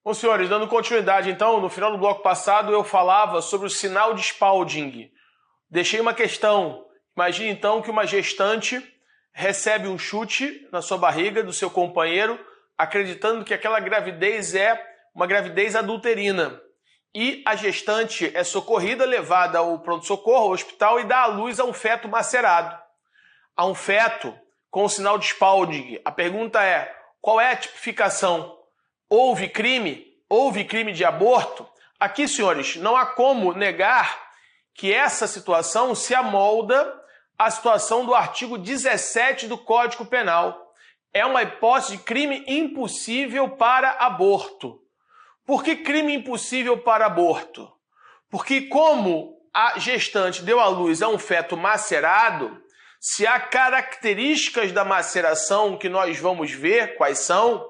Bom, senhores, dando continuidade, então, no final do bloco passado eu falava sobre o sinal de Spalding. Deixei uma questão. Imagine, então, que uma gestante recebe um chute na sua barriga do seu companheiro, acreditando que aquela gravidez é uma gravidez adulterina. E a gestante é socorrida, levada ao pronto-socorro, ao hospital, e dá à luz a um feto macerado. A um feto com o sinal de Spalding. A pergunta é, qual é a tipificação? Houve crime? Houve crime de aborto? Aqui, senhores, não há como negar que essa situação se amolda à situação do artigo 17 do Código Penal. É uma hipótese de crime impossível para aborto. Por que crime impossível para aborto? Porque como a gestante deu à luz a um feto macerado, se há características da maceração que nós vamos ver quais são,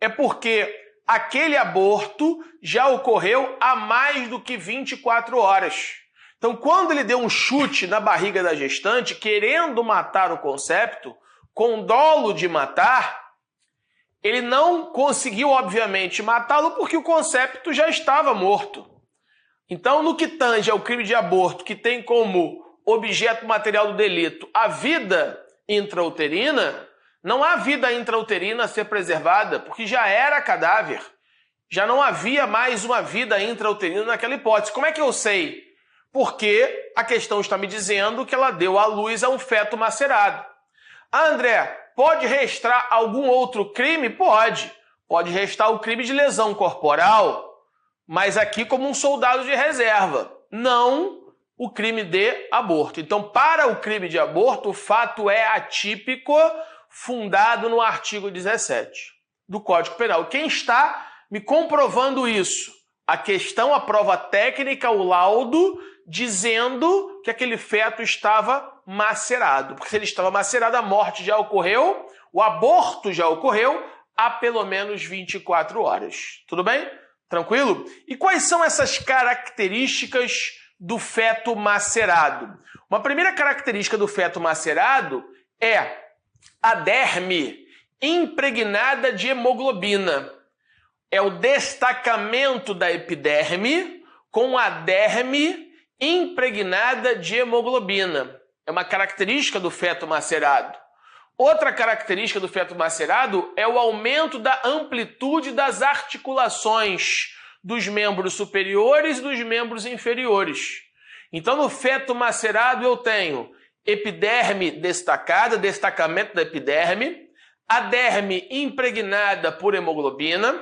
é porque aquele aborto já ocorreu há mais do que 24 horas. Então, quando ele deu um chute na barriga da gestante, querendo matar o concepto, com dolo de matar, ele não conseguiu, obviamente, matá-lo porque o concepto já estava morto. Então, no que tange ao crime de aborto, que tem como objeto material do delito a vida intrauterina, não há vida intrauterina a ser preservada, porque já era cadáver. Já não havia mais uma vida intrauterina naquela hipótese. Como é que eu sei? Porque a questão está me dizendo que ela deu à luz a um feto macerado. Ah, André, pode restar algum outro crime? Pode. Pode restar o crime de lesão corporal, mas aqui como um soldado de reserva. Não o crime de aborto. Então, para o crime de aborto, o fato é atípico, fundado no artigo 17 do Código Penal. Quem está me comprovando isso? A questão, a prova técnica, o laudo, dizendo que aquele feto estava macerado. Porque se ele estava macerado, a morte já ocorreu, o aborto já ocorreu há pelo menos 24 horas. Tudo bem? Tranquilo? E quais são essas características do feto macerado? Uma primeira característica do feto macerado é a derme impregnada de hemoglobina. É o destacamento da epiderme com a derme impregnada de hemoglobina. É uma característica do feto macerado. Outra característica do feto macerado é o aumento da amplitude das articulações dos membros superiores e dos membros inferiores. Então, no feto macerado eu tenho epiderme destacada, destacamento da epiderme, a derme impregnada por hemoglobina,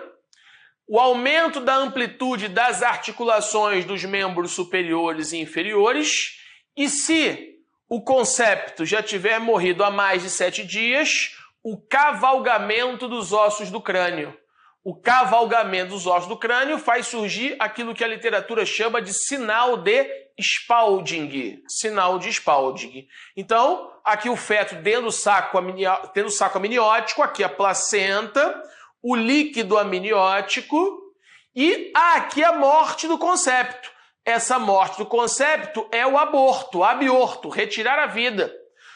o aumento da amplitude das articulações dos membros superiores e inferiores, e se o concepto já tiver morrido há mais de 7 dias, o cavalgamento dos ossos do crânio. O cavalgamento dos ossos do crânio faz surgir aquilo que a literatura chama de sinal de Spalding. Sinal de Spalding. Então, aqui o feto dentro do saco amniótico, aqui a placenta, o líquido amniótico e aqui a morte do concepto. Essa morte do concepto é o aborto, abiorto, retirar a vida.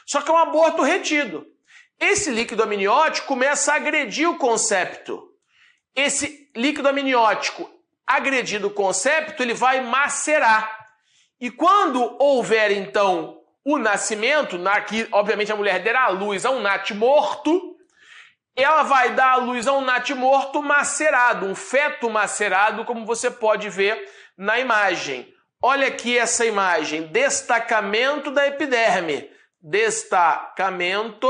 Só que é um aborto retido. Esse líquido amniótico começa a agredir o concepto. Esse líquido amniótico agredido o concepto, ele vai macerar. E quando houver, então, o nascimento, aqui, obviamente, a mulher dará à luz a um natimorto, ela vai dar à luz a um natimorto macerado, um feto macerado, como você pode ver na imagem. Olha aqui essa imagem, destacamento da epiderme. Destacamento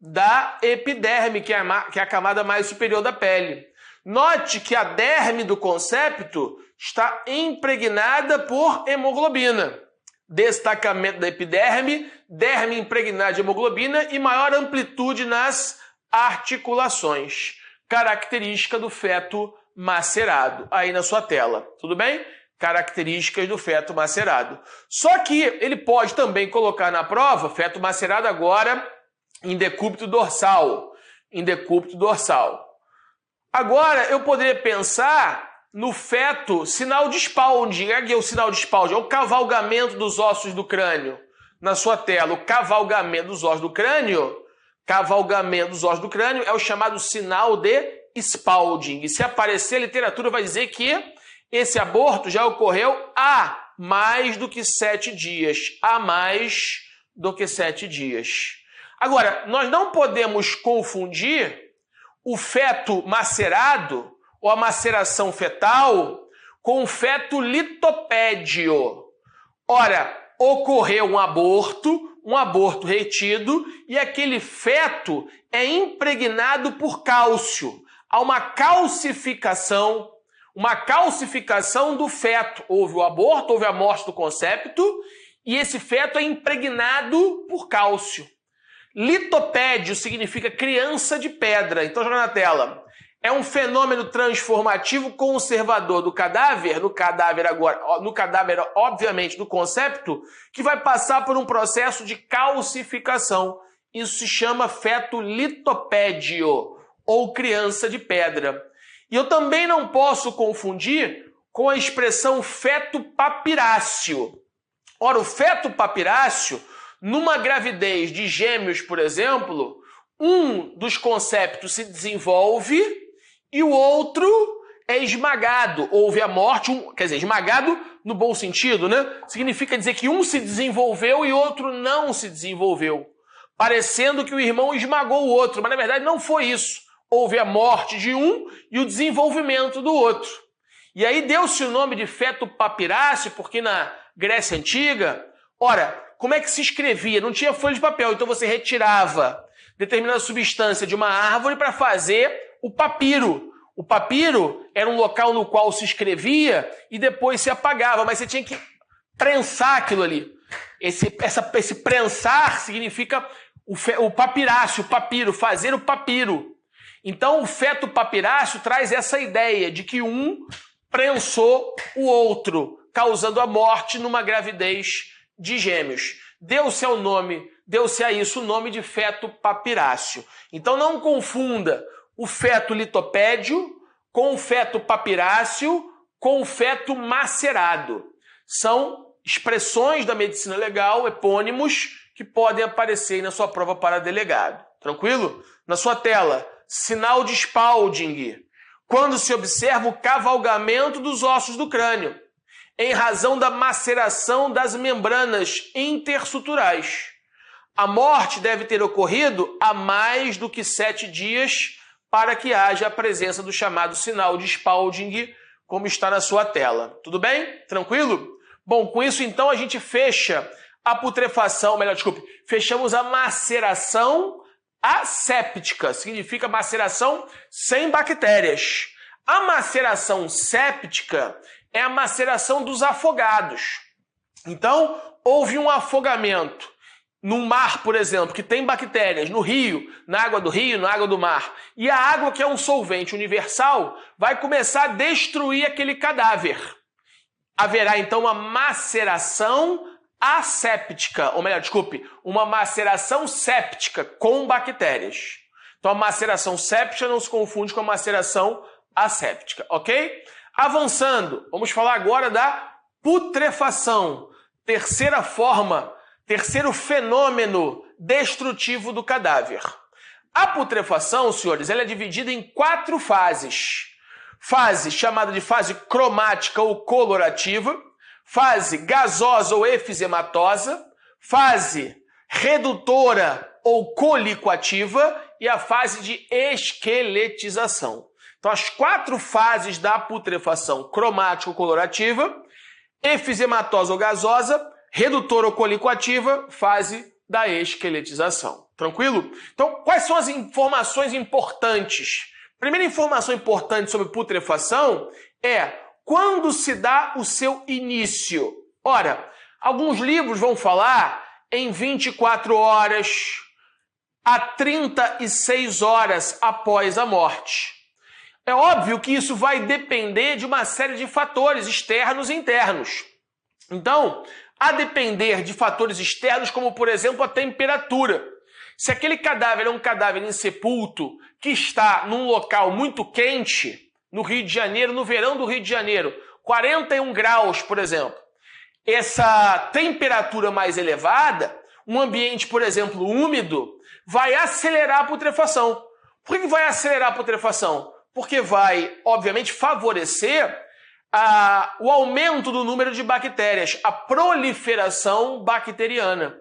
da epiderme, que é a camada mais superior da pele. Note que a derme do concepto está impregnada por hemoglobina. Destacamento da epiderme, derme impregnada de hemoglobina e maior amplitude nas articulações. Característica do feto macerado. Aí na sua tela. Tudo bem? Características do feto macerado. Só que ele pode também colocar na prova feto macerado agora em decúbito dorsal. Em decúbito dorsal. Agora eu poderia pensar no feto sinal de Spalding. Aqui é o sinal de Spalding, é o cavalgamento dos ossos do crânio. Na sua tela, o cavalgamento dos ossos do crânio. Cavalgamento dos ossos do crânio é o chamado sinal de Spalding. E se aparecer, a literatura vai dizer que esse aborto já ocorreu há mais do que 7 dias. Há mais do que 7 dias. Agora, nós não podemos confundir o feto macerado ou a maceração fetal com o feto litopédio. Ora, ocorreu um aborto retido, e aquele feto é impregnado por cálcio. Há uma calcificação do feto. Houve o aborto, houve a morte do concepto, e esse feto é impregnado por cálcio. Litopédio significa criança de pedra. Então, joga na tela. É um fenômeno transformativo conservador do cadáver, no cadáver, obviamente, do concepto, que vai passar por um processo de calcificação. Isso se chama feto litopédio, ou criança de pedra. E eu também não posso confundir com a expressão feto papiráceo. Ora, o feto papiráceo, numa gravidez de gêmeos, por exemplo, um dos conceptos se desenvolve e o outro é esmagado. Houve a morte, quer dizer, esmagado no bom sentido, né? Significa dizer que um se desenvolveu e outro não se desenvolveu, parecendo que o irmão esmagou o outro, mas na verdade não foi isso. Houve a morte de um e o desenvolvimento do outro. E aí deu-se o nome de feto papiráceo, porque na Grécia Antiga, ora, como é que se escrevia? Não tinha folha de papel, então você retirava determinada substância de uma árvore para fazer o papiro. O papiro era um local no qual se escrevia e depois se apagava, mas você tinha que prensar aquilo ali. Esse prensar significa o papiráceo, o papiro, fazer o papiro. Então o feto papiráceo traz essa ideia de que um prensou o outro, causando a morte numa gravidez de gêmeos. Deu-se a isso o nome de feto papiráceo. Então não confunda o feto litopédio com o feto papiráceo com o feto macerado. São expressões da medicina legal, epônimos, que podem aparecer aí na sua prova para delegado. Tranquilo? Na sua tela, sinal de Spalding, quando se observa o cavalgamento dos ossos do crânio, em razão da maceração das membranas intersuturais. A morte deve ter ocorrido há mais do que 7 dias para que haja a presença do chamado sinal de Spalding, como está na sua tela. Tudo bem? Tranquilo? Bom, com isso então a gente fecha a putrefação, fechamos a maceração asséptica, significa maceração sem bactérias. A maceração séptica é a maceração dos afogados. Então, houve um afogamento num mar, por exemplo, que tem bactérias, no rio, na água do rio, na água do mar, e a água, que é um solvente universal, vai começar a destruir aquele cadáver. Haverá, então, uma maceração asséptica, uma maceração séptica com bactérias. Então, a maceração séptica não se confunde com a maceração asséptica, ok? Avançando, vamos falar agora da putrefação, terceiro fenômeno destrutivo do cadáver. A putrefação, senhores, ela é dividida em 4 fases. Fase chamada de fase cromática ou colorativa, fase gasosa ou efizematosa, fase redutora ou colicoativa e a fase de esqueletização. Então, as 4 fases da putrefação: cromática ou colorativa, efizematosa ou gasosa, redutora ou colicoativa, fase da esqueletização. Tranquilo? Então, quais são as informações importantes? Primeira informação importante sobre putrefação é quando se dá o seu início. Ora, alguns livros vão falar em 24 horas a 36 horas após a morte. É óbvio que isso vai depender de uma série de fatores externos e internos. Então, a depender de fatores externos, como por exemplo a temperatura. Se aquele cadáver é um cadáver insepulto que está num local muito quente, no Rio de Janeiro, no verão do Rio de Janeiro, 41 graus, por exemplo, essa temperatura mais elevada, um ambiente, por exemplo, úmido, vai acelerar a putrefação. Por que vai acelerar a putrefação? porque vai, obviamente, favorecer o aumento do número de bactérias, a proliferação bacteriana.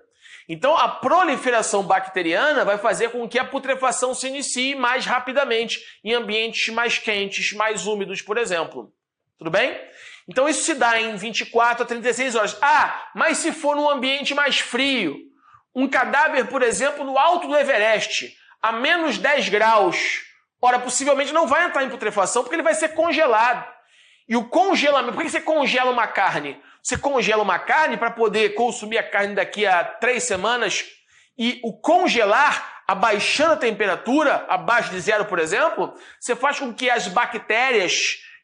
Então, a proliferação bacteriana vai fazer com que a putrefação se inicie mais rapidamente em ambientes mais quentes, mais úmidos, por exemplo. Tudo bem? Então, isso se dá em 24 a 36 horas. Mas se for num ambiente mais frio, um cadáver, por exemplo, no alto do Everest, a menos 10 graus, ora, possivelmente não vai entrar em putrefação porque ele vai ser congelado. E o congelamento, por que você congela uma carne? Você congela uma carne para poder consumir a carne daqui a 3 semanas e o congelar, abaixando a temperatura, abaixo de 0, por exemplo, você faz com que as bactérias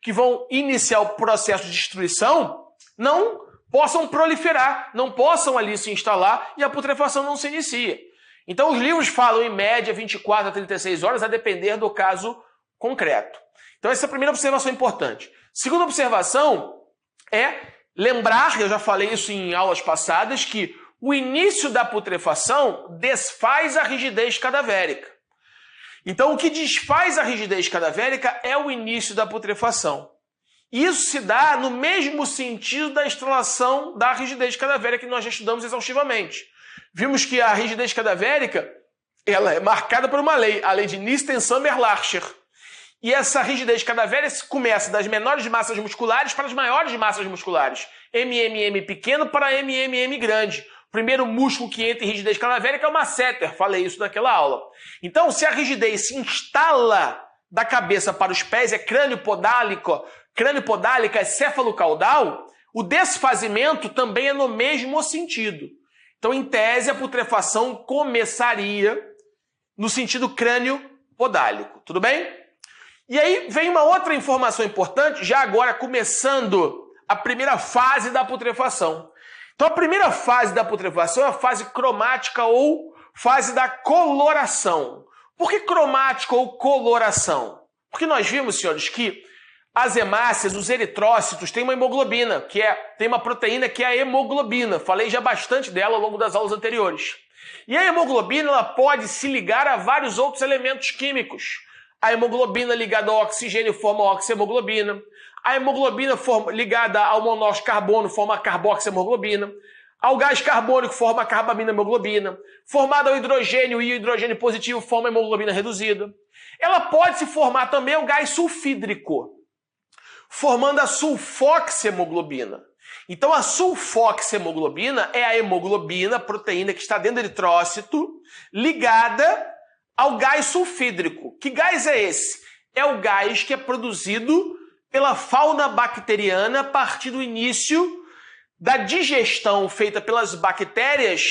que vão iniciar o processo de destruição não possam proliferar, não possam ali se instalar e a putrefação não se inicia. Então os livros falam em média 24 a 36 horas, a depender do caso concreto. Então essa é a primeira observação importante. Segunda observação é lembrar, eu já falei isso em aulas passadas, que o início da putrefação desfaz a rigidez cadavérica. Então, o que desfaz a rigidez cadavérica é o início da putrefação. Isso se dá no mesmo sentido da instalação da rigidez cadavérica que nós já estudamos exaustivamente. Vimos que a rigidez cadavérica ela é marcada por uma lei, a lei de Nielsen-Summer-Larcher. E essa rigidez cadavérica começa das menores massas musculares para as maiores massas musculares. MMM pequeno para MMM grande. O primeiro músculo que entra em rigidez cadavérica é o masseter. Falei isso naquela aula. Então, se a rigidez se instala da cabeça para os pés, é crânio podálica, é céfalo-caudal, o desfazimento também é no mesmo sentido. Então, em tese, a putrefação começaria no sentido crânio podálico. Tudo bem? E aí vem uma outra informação importante, já agora começando a primeira fase da putrefação. Então a primeira fase da putrefação é a fase cromática ou fase da coloração. Por que cromática ou coloração? Porque nós vimos, senhores, que as hemácias, os eritrócitos, têm uma hemoglobina, tem uma proteína que é a hemoglobina. Falei já bastante dela ao longo das aulas anteriores. E a hemoglobina ela pode se ligar a vários outros elementos químicos. A hemoglobina ligada ao oxigênio forma a oxihemoglobina. A hemoglobina ligada ao monóxido de carbono forma a carboxihemoglobina. Ao gás carbônico forma a carbamina-hemoglobina. Formada ao hidrogênio e o hidrogênio positivo forma a hemoglobina reduzida. Ela pode se formar também ao gás sulfídrico, formando a sulfoxihemoglobina. Então a sulfoxihemoglobina é a hemoglobina, a proteína que está dentro do eritrócito, ligada ao gás sulfídrico. Que gás é esse? É o gás que é produzido pela fauna bacteriana a partir do início da digestão feita pelas bactérias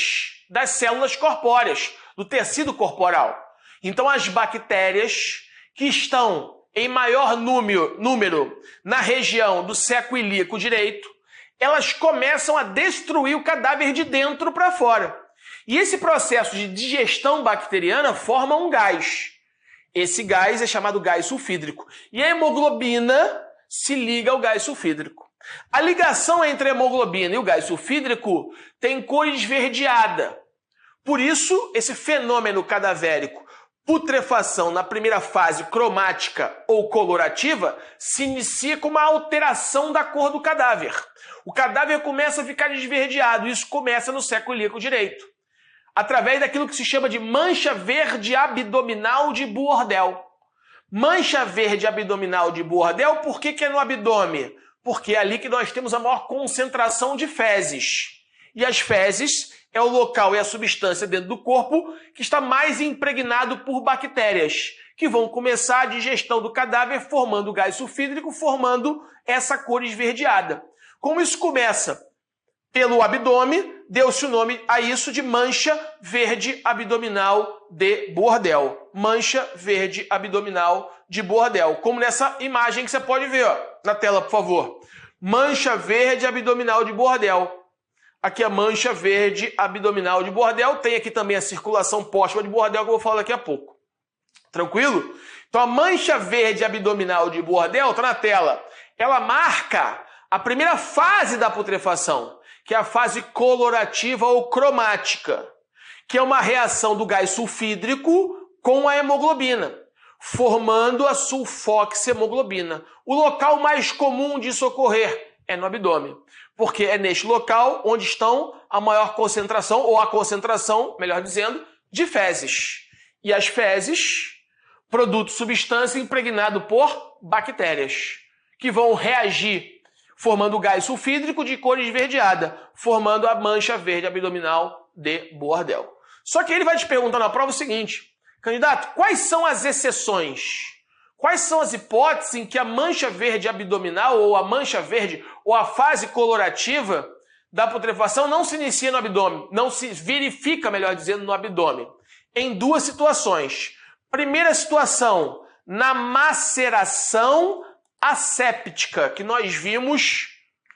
das células corpóreas, do tecido corporal. Então as bactérias que estão em maior número na região do seco ilíaco direito, elas começam a destruir o cadáver de dentro para fora. E esse processo de digestão bacteriana forma um gás. Esse gás é chamado gás sulfídrico. E a hemoglobina se liga ao gás sulfídrico. A ligação entre a hemoglobina e o gás sulfídrico tem cor esverdeada. Por isso, esse fenômeno cadavérico, putrefação na primeira fase cromática ou colorativa, se inicia com uma alteração da cor do cadáver. O cadáver começa a ficar esverdeado. Isso começa no seco ilíaco direito, através daquilo que se chama de mancha verde abdominal de Bourdelle. Mancha verde abdominal de Bourdelle, por que é no abdômen? Porque é ali que nós temos a maior concentração de fezes. E as fezes é o local e a substância dentro do corpo que está mais impregnado por bactérias, que vão começar a digestão do cadáver formando o gás sulfídrico, formando essa cor esverdeada. Como isso começa pelo abdômen, deu-se o nome a isso de mancha verde abdominal de Bourdelle. Mancha verde abdominal de Bourdelle. Como nessa imagem que você pode ver, ó, na tela, por favor. Mancha verde abdominal de Bourdelle. Aqui a mancha verde abdominal de Bourdelle. Tem aqui também a circulação póstuma de Bourdelle, que eu vou falar daqui a pouco. Tranquilo? Então a mancha verde abdominal de Bourdelle está na tela. Ela marca a primeira fase da putrefação, que é a fase colorativa ou cromática, que é uma reação do gás sulfídrico com a hemoglobina, formando a sulfoxhemoglobina. O local mais comum disso ocorrer é no abdômen, porque é neste local onde estão a maior concentração, ou a concentração, melhor dizendo, de fezes. E as fezes, produto substância impregnado por bactérias, que vão reagir formando gás sulfídrico de cor esverdeada, formando a mancha verde abdominal de Bordel. Só que ele vai te perguntar na prova o seguinte: candidato, quais são as exceções? Quais são as hipóteses em que a mancha verde abdominal, ou a mancha verde, ou a fase colorativa da putrefação não se inicia no abdômen, não se verifica, melhor dizendo, no abdômen? Em duas situações. Primeira situação, na maceração asséptica, que nós vimos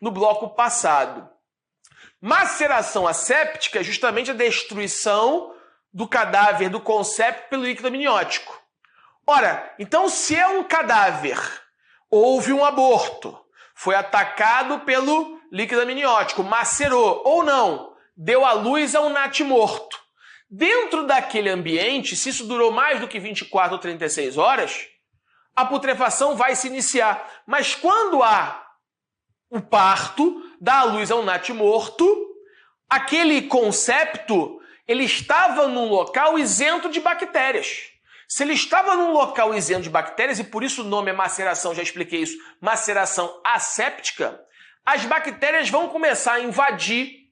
no bloco passado. Maceração asséptica é justamente a destruição do cadáver do consépito pelo líquido amniótico. Ora, então se é um cadáver, houve um aborto, foi atacado pelo líquido amniótico, macerou ou não, deu à luz a um natimorto. Dentro daquele ambiente, se isso durou mais do que 24 ou 36 horas, a putrefação vai se iniciar. Mas quando há o parto, dá à luz a um natimorto, aquele consépito, ele estava num local isento de bactérias. Se ele estava num local isento de bactérias, e por isso o nome é maceração, já expliquei isso, maceração asséptica, as bactérias vão começar a invadir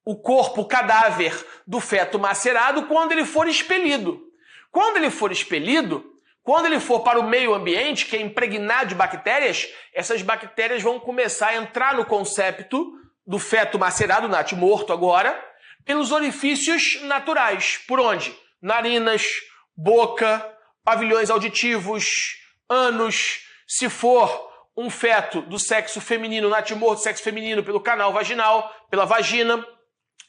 o corpo, o cadáver do feto macerado quando ele for expelido. Quando ele for expelido, quando ele for para o meio ambiente, que é impregnado de bactérias, essas bactérias vão começar a entrar no consépito do feto macerado, natimorto agora, pelos orifícios naturais. Por onde? Narinas, boca, pavilhões auditivos, ânus. Se for um feto do sexo feminino, natimorto do sexo feminino, pelo canal vaginal, pela vagina,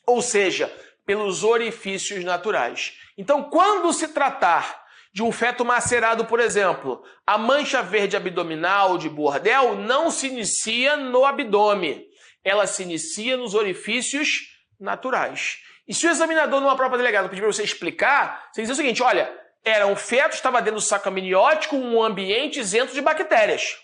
ou seja, pelos orifícios naturais. Então, quando se tratar de um feto macerado, por exemplo, a mancha verde abdominal de Bordel não se inicia no abdômen, ela se inicia nos orifícios naturais. E se o examinador, numa prova delegada, pedir para você explicar, você diz o seguinte: olha, era um feto, estava dentro do saco amniótico, um ambiente isento de bactérias.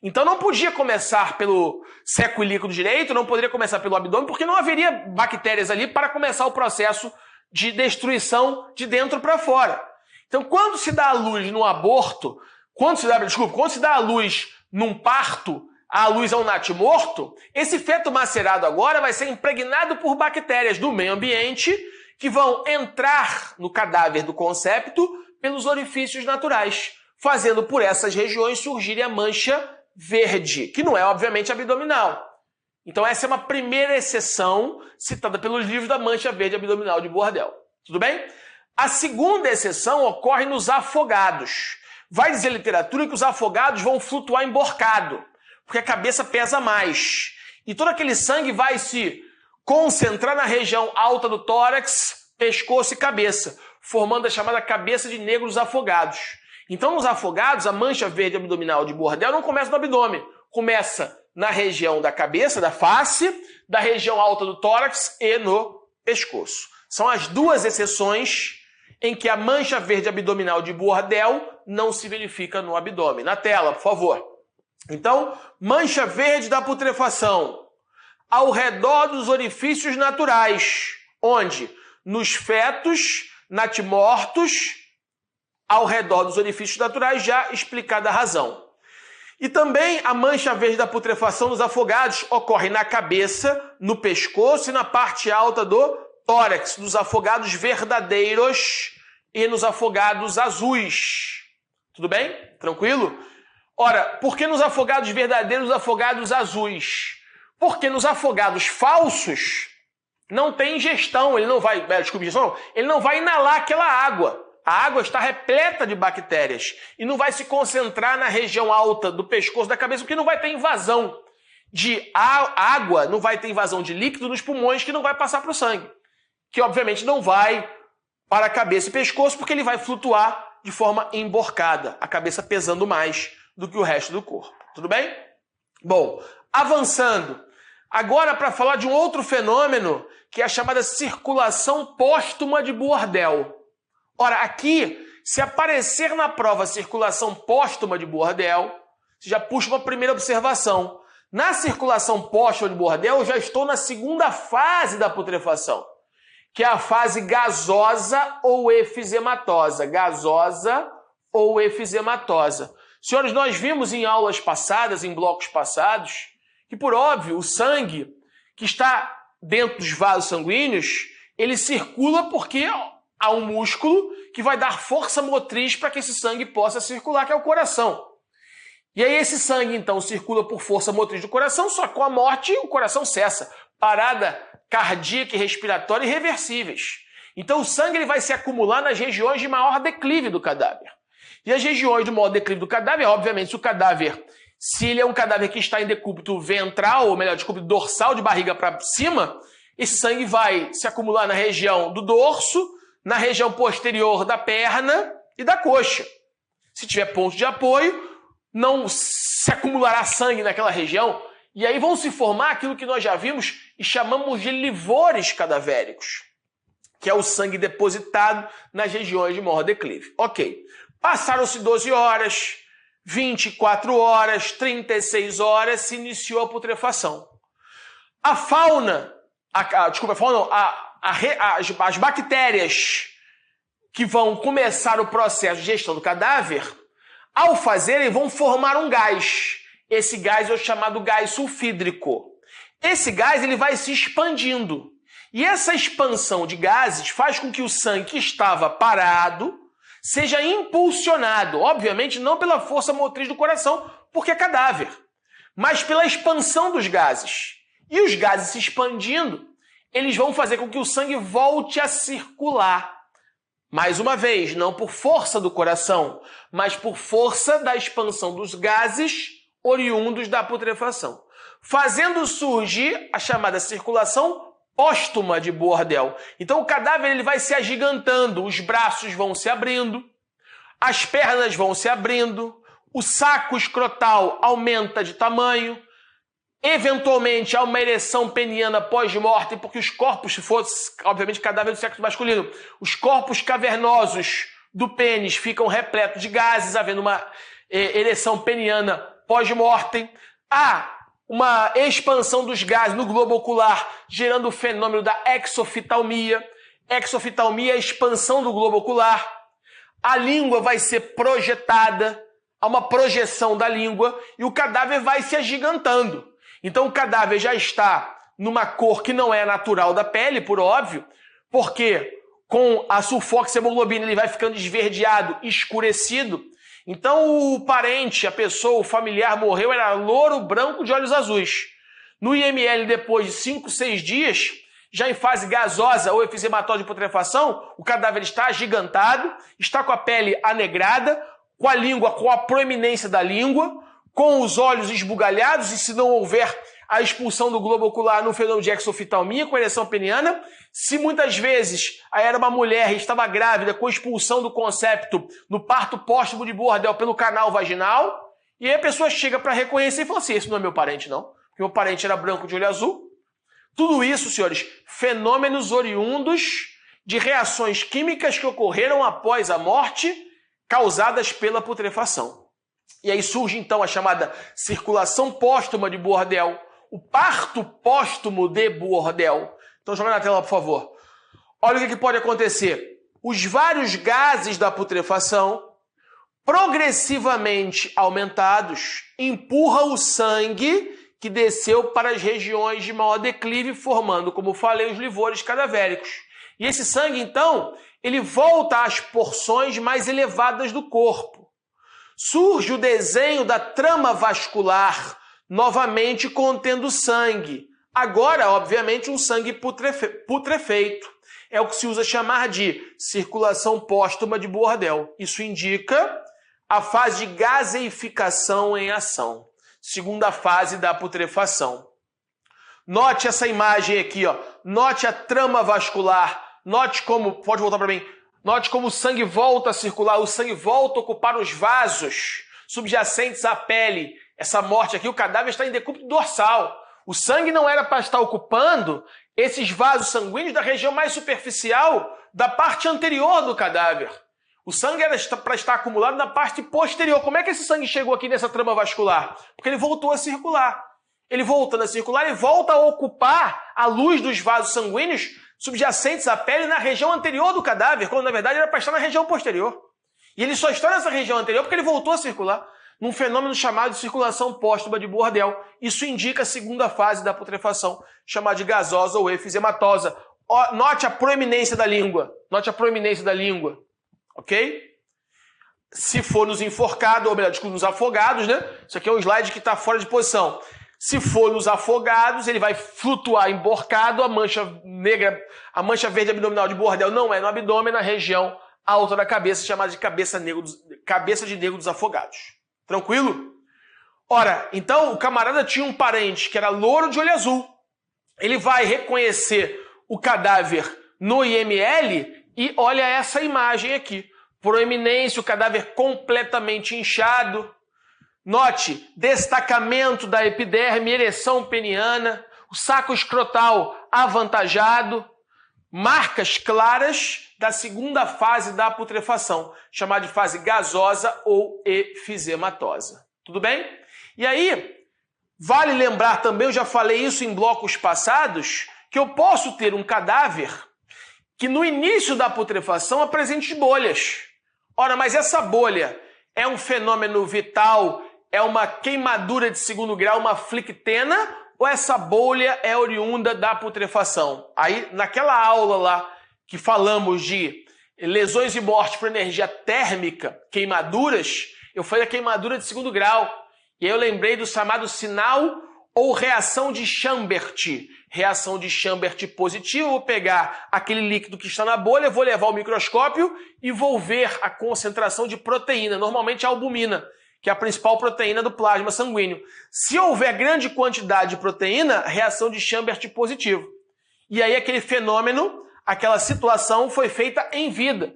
Então não podia começar pelo seco e líquido direito, não poderia começar pelo abdômen, porque não haveria bactérias ali para começar o processo de destruição de dentro para fora. Então, quando se dá a luz no aborto, quando se dá a luz num parto, a luz a um natimorto, esse feto macerado agora vai ser impregnado por bactérias do meio ambiente que vão entrar no cadáver do consépito pelos orifícios naturais, fazendo por essas regiões surgirem a mancha verde, que não é, obviamente, abdominal. Então, essa é uma primeira exceção citada pelos livros da mancha verde abdominal de Bordel. Tudo bem? A segunda exceção ocorre nos afogados. Vai dizer a literatura que os afogados vão flutuar emborcado, porque a cabeça pesa mais. E todo aquele sangue vai se concentrar na região alta do tórax, pescoço e cabeça, formando a chamada cabeça de negro dos afogados. Então, nos afogados, a mancha verde abdominal de Bordel não começa no abdômen, começa na região da cabeça, da face, da região alta do tórax e no pescoço. São as duas exceções em que a mancha verde abdominal de Bordel não se verifica no abdômen. Na tela, por favor. Então, mancha verde da putrefação ao redor dos orifícios naturais. Onde? Nos fetos natimortos, ao redor dos orifícios naturais, já explicada a razão. E também a mancha verde da putrefação nos afogados ocorre na cabeça, no pescoço e na parte alta do tórax, nos afogados verdadeiros e nos afogados azuis. Tudo bem? Tranquilo? Ora, por que nos afogados verdadeiros e nos afogados azuis? Porque nos afogados falsos não tem ingestão, ele não vai inalar aquela água. A água está repleta de bactérias e não vai se concentrar na região alta do pescoço da cabeça, porque não vai ter invasão de água, não vai ter invasão de líquido nos pulmões que não vai passar para o sangue, que obviamente não vai para a cabeça e pescoço, porque ele vai flutuar de forma emborcada, a cabeça pesando mais do que o resto do corpo. Tudo bem? Bom, avançando. Agora para falar de um outro fenômeno, que é a chamada circulação póstuma de Bordel. Ora, aqui se aparecer na prova circulação póstuma de Bourdelle, você já puxa uma primeira observação. Na circulação póstuma de Bourdelle, eu já estou na segunda fase da putrefação, que é a fase gasosa ou efizematosa. Gasosa ou efizematosa. Senhores, nós vimos em aulas passadas, em blocos passados, que por óbvio, o sangue que está dentro dos vasos sanguíneos, ele circula porque há um músculo que vai dar força motriz para que esse sangue possa circular, que é o coração. E aí esse sangue, então, circula por força motriz do coração, só que com a morte o coração cessa. Parada cardíaca e respiratória irreversíveis. Então o sangue ele vai se acumular nas regiões de maior declive do cadáver. E as regiões de maior declive do cadáver, obviamente, se o cadáver, se ele é um cadáver que está em decúbito ventral, ou melhor, decúbito dorsal de barriga para cima, esse sangue vai se acumular na região do dorso, na região posterior da perna e da coxa. Se tiver ponto de apoio, não se acumulará sangue naquela região, e aí vão se formar aquilo que nós já vimos e chamamos de livores cadavéricos, que é o sangue depositado nas regiões de maior declive. Ok. Passaram-se 12 horas, 24 horas, 36 horas, se iniciou a putrefação. A fauna, as bactérias que vão começar o processo de digestão do cadáver, ao fazerem, vão formar um gás. Esse gás é o chamado gás sulfídrico. Esse gás ele vai se expandindo. E essa expansão de gases faz com que o sangue que estava parado seja impulsionado, obviamente não pela força motriz do coração, porque é cadáver, mas pela expansão dos gases. E os gases se expandindo, eles vão fazer com que o sangue volte a circular. Mais uma vez, não por força do coração, mas por força da expansão dos gases oriundos da putrefação, fazendo surgir a chamada circulação póstuma de Bourdelle. Então o cadáver ele vai se agigantando, os braços vão se abrindo, as pernas vão se abrindo, o saco escrotal aumenta de tamanho, eventualmente há uma ereção peniana pós-morte, porque os corpos, se fosse, obviamente, cadáver do sexo masculino, os corpos cavernosos do pênis ficam repletos de gases, havendo uma ereção peniana pós-mortem. Há uma expansão dos gases no globo ocular, gerando o fenômeno da exoftalmia. Exoftalmia é a expansão do globo ocular. A língua vai ser projetada, há uma projeção da língua, e o cadáver vai se agigantando. Então o cadáver já está numa cor que não é natural da pele, por óbvio, porque com a sulfoxihemoglobina ele vai ficando esverdeado, escurecido. Então o parente, a pessoa, o familiar morreu, era louro branco de olhos azuis. No IML, depois de 5, 6 dias, já em fase gasosa ou efizematosa de putrefação, o cadáver está agigantado, está com a pele anegrada, com a língua, com a proeminência da língua, com os olhos esbugalhados, e se não houver a expulsão do globo ocular no fenômeno de exoftalmia, com ereção peniana, se muitas vezes era uma mulher e estava grávida com expulsão do concepto no parto póstumo de Bourdelle pelo canal vaginal, e aí a pessoa chega para reconhecer e fala assim, esse não é meu parente não, porque meu parente era branco de olho azul. Tudo isso, senhores, fenômenos oriundos de reações químicas que ocorreram após a morte, causadas pela putrefação. E aí surge então a chamada circulação póstuma de Bourdelle, o parto póstumo de Bourdelle. Então joga na tela, por favor. Olha o que pode acontecer. Os vários gases da putrefação, progressivamente aumentados, empurram o sangue que desceu para as regiões de maior declive, formando, como falei, os livores cadavéricos. E esse sangue, então, ele volta às porções mais elevadas do corpo. Surge o desenho da trama vascular, novamente contendo sangue. Agora, obviamente, um sangue putrefeito. É o que se usa chamar de circulação póstuma de Bourdelle. Isso indica a fase de gaseificação em ação. Segunda fase da putrefação. Note essa imagem aqui, ó. Note a trama vascular. Note como, pode voltar para mim. Note como o sangue volta a circular, o sangue volta a ocupar os vasos subjacentes à pele. Essa morte aqui, o cadáver está em decúbito dorsal. O sangue não era para estar ocupando esses vasos sanguíneos da região mais superficial da parte anterior do cadáver. O sangue era para estar acumulado na parte posterior. Como é que esse sangue chegou aqui nessa trama vascular? Porque ele voltou a circular. Ele voltando a circular, ele volta a ocupar a luz dos vasos sanguíneos subjacentes à pele na região anterior do cadáver, quando na verdade era para estar na região posterior. E ele só está nessa região anterior porque ele voltou a circular, num fenômeno chamado de circulação póstuma de Bordel. Isso indica a segunda fase da putrefação, chamada de gasosa ou efizematosa. Note a proeminência da língua. Note a proeminência da língua. Ok? Se for nos enforcados, ou melhor, desculpa, nos afogados, né? Isso aqui é um slide que está fora de posição. Se for nos afogados, ele vai flutuar emborcado, a mancha negra, a mancha verde abdominal de Bordel não é no abdômen, é na região alta da cabeça, chamada de cabeça de negro dos afogados. Tranquilo? Ora, então o camarada tinha um parente que era louro de olho azul. Ele vai reconhecer o cadáver no IML e olha essa imagem aqui. Proeminência, o cadáver completamente inchado. Note, destacamento da epiderme, ereção peniana, o saco escrotal avantajado, marcas claras da segunda fase da putrefação, chamada de fase gasosa ou efizematosa. Tudo bem? E aí, vale lembrar também, eu já falei isso em blocos passados, que eu posso ter um cadáver que no início da putrefação apresente bolhas. Ora, mas essa bolha é um fenômeno vital, é uma queimadura de segundo grau, uma flictena, ou essa bolha é oriunda da putrefação? Aí, naquela aula lá que falamos de lesões e morte por energia térmica, queimaduras, eu falei a queimadura de segundo grau. E aí eu lembrei do chamado sinal ou reação de Chambert. Reação de Chambert positiva, eu vou pegar aquele líquido que está na bolha, vou levar ao microscópio e vou ver a concentração de proteína, normalmente a albumina, que é a principal proteína do plasma sanguíneo. Se houver grande quantidade de proteína, reação de Chambert positivo. E aí aquele fenômeno, aquela situação foi feita em vida.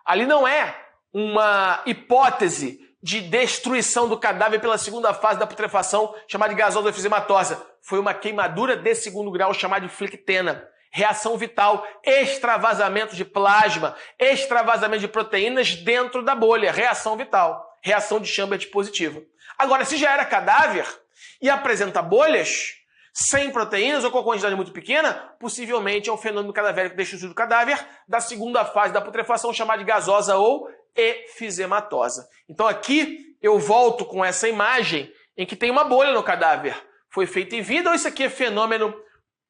Ali não é uma hipótese de destruição do cadáver pela segunda fase da putrefação, chamada de gasosa ou efizematosa. Foi uma queimadura de segundo grau, chamada de flictena. Reação vital, extravasamento de plasma, extravasamento de proteínas dentro da bolha. Reação vital. Reação de Chambert positiva. Agora, se já era cadáver e apresenta bolhas, sem proteínas ou com quantidade muito pequena, possivelmente é um fenômeno cadavérico destrutivo do cadáver da segunda fase da putrefação, chamada de gasosa ou efizematosa. Então aqui eu volto com essa imagem em que tem uma bolha no cadáver. Foi feito em vida ou isso aqui é fenômeno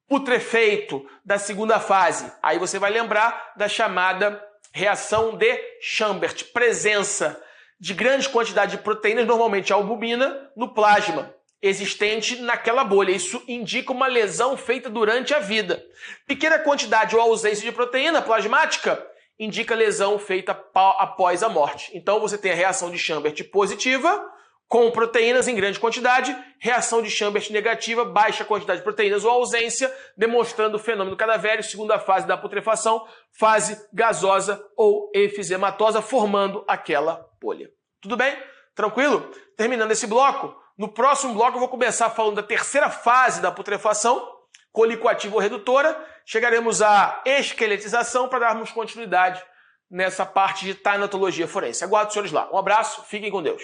putrefeito da segunda fase? Aí você vai lembrar da chamada reação de Chambert, presença de grande quantidade de proteínas, normalmente albumina, no plasma existente naquela bolha. Isso indica uma lesão feita durante a vida. Pequena quantidade ou ausência de proteína plasmática indica lesão feita após a morte. Então você tem a reação de Chambert positiva, com proteínas em grande quantidade, reação de Chambert negativa, baixa quantidade de proteínas ou ausência, demonstrando o fenômeno cadavérico, segunda fase da putrefação, fase gasosa ou efizematosa, formando aquela bolha. Tudo bem? Tranquilo? Terminando esse bloco, no próximo bloco eu vou começar falando da terceira fase da putrefação, colicoativa ou redutora, chegaremos à esqueletização para darmos continuidade nessa parte de tanatologia forense. Aguardo os senhores lá. Um abraço, fiquem com Deus.